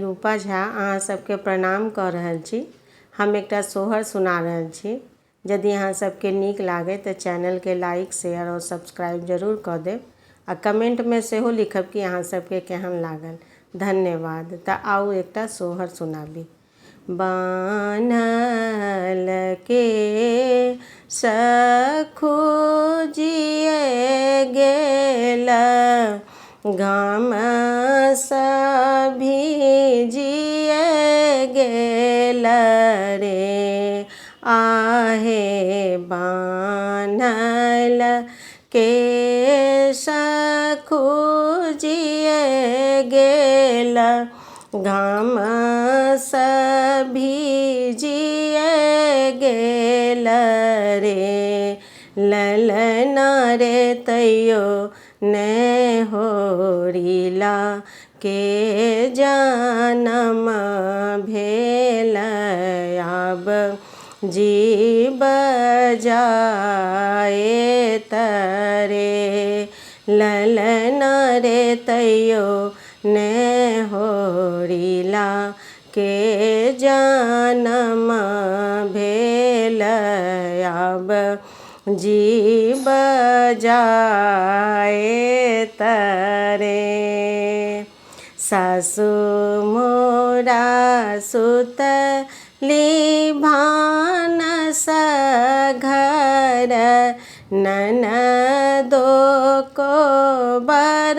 रूपा झा अहाँ सबके प्रणाम कऽ रहल छी। हम एकटा सोहर सुना रहल छी। यदि अहाँ सबके नीक लागे तऽ चैनल के लाइक शेयर और सब्सक्राइब जरूर कऽ देब आ कमेंट में सेहो लिखब कि अहाँ सबके केहन लागल। धन्यवाद। तऽ आउ एकटा सोहर सुनाबी। बान्हल के सखुजिए गेल घाम भिजिए गेल रे आहे बान्हल के सखुजिए गेल घाम भिजिए गेल रे ललन रे तैयो ने होरिला के जनम भेल आब जीव जाए तरे ललन रे तैयो ने होरिला के जनम भेल आब जीव जाए तरे सासु मोरा सुतली भानस घर ननदो को बर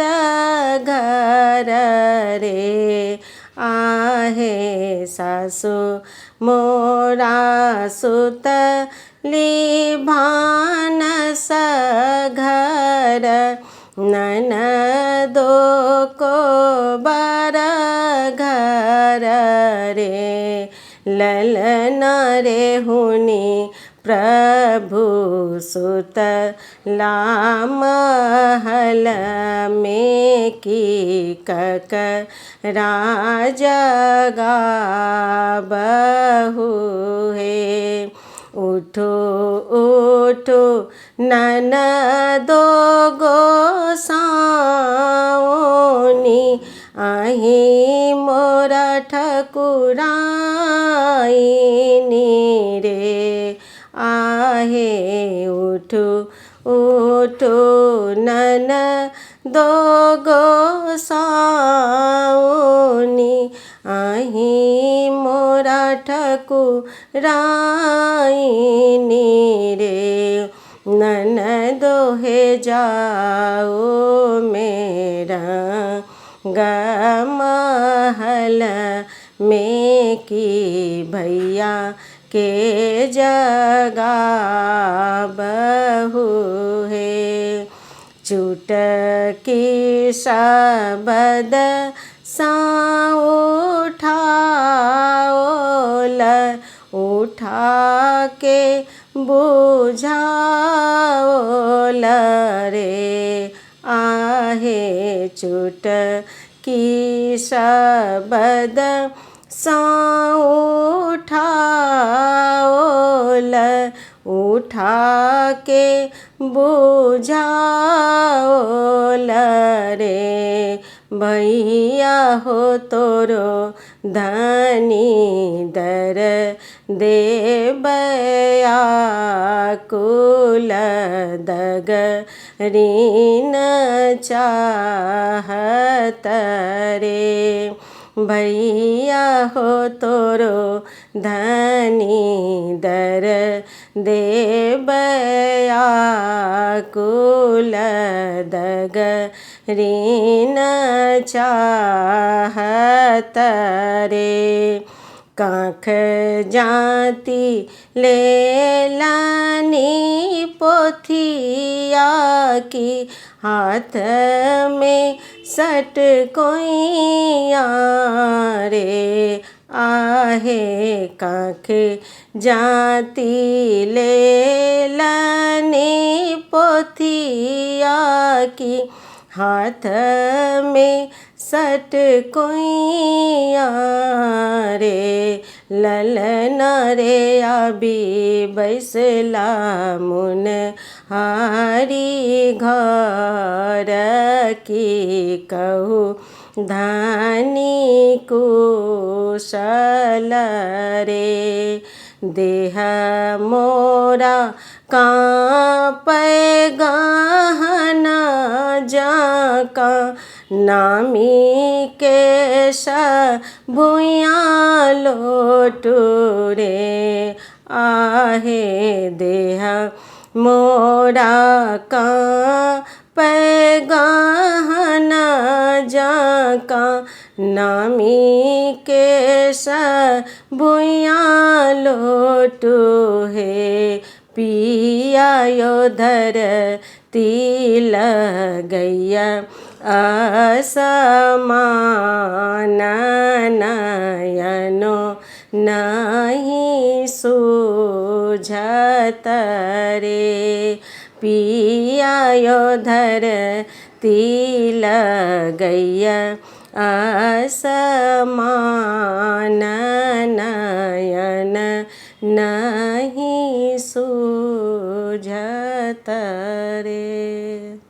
घर रे आहे सासु मोरा सुतली भानस घर ननदो को बर घर रे ललन रे हुनी प्रभु सुतला महल में की ककरा जगाबहु हे उठो उठो ननदो गोसाउनी आही मोरा ठकुराइनी रे आहे उठो उठो ननदो गोसाउनी आही मोरा ठकुराइनी रे ननदो हे जाओ मेरा गमहल में की भैया के जगाबहु हे चुटकी शबद उठाओल उठा के बुझाओल रे आहे चुटकी शबद उठाओल उठा के बुझाओल रे भैया हो तोरो धनी दर देबया कुल दग ऋण चाहत रे भैया हो तोरो धनी दर देबया कुल दग ऋण चाहत रे काख जाती लेलानी पोथिया की हाथ में सट कोइया रे आहे काख जाती लेलानी पोथिया की हाथ में सट कोइया रे ललन रे आबी बैसला मुन हारी घर की कहू धनी कुशल रे। देह मोरा काँपै गहना जाका, नामी केश भुइयाँ लोटू रे। आहे देह मोरा काँपै गहना जाका, नामी केश भुइयाँ लोटू हे। पिया योधर तिल गैया असमान, नयनो नहीं सूझत रे। पिया योधर तिल गैया असमान, नयन नहीं सूझत रे।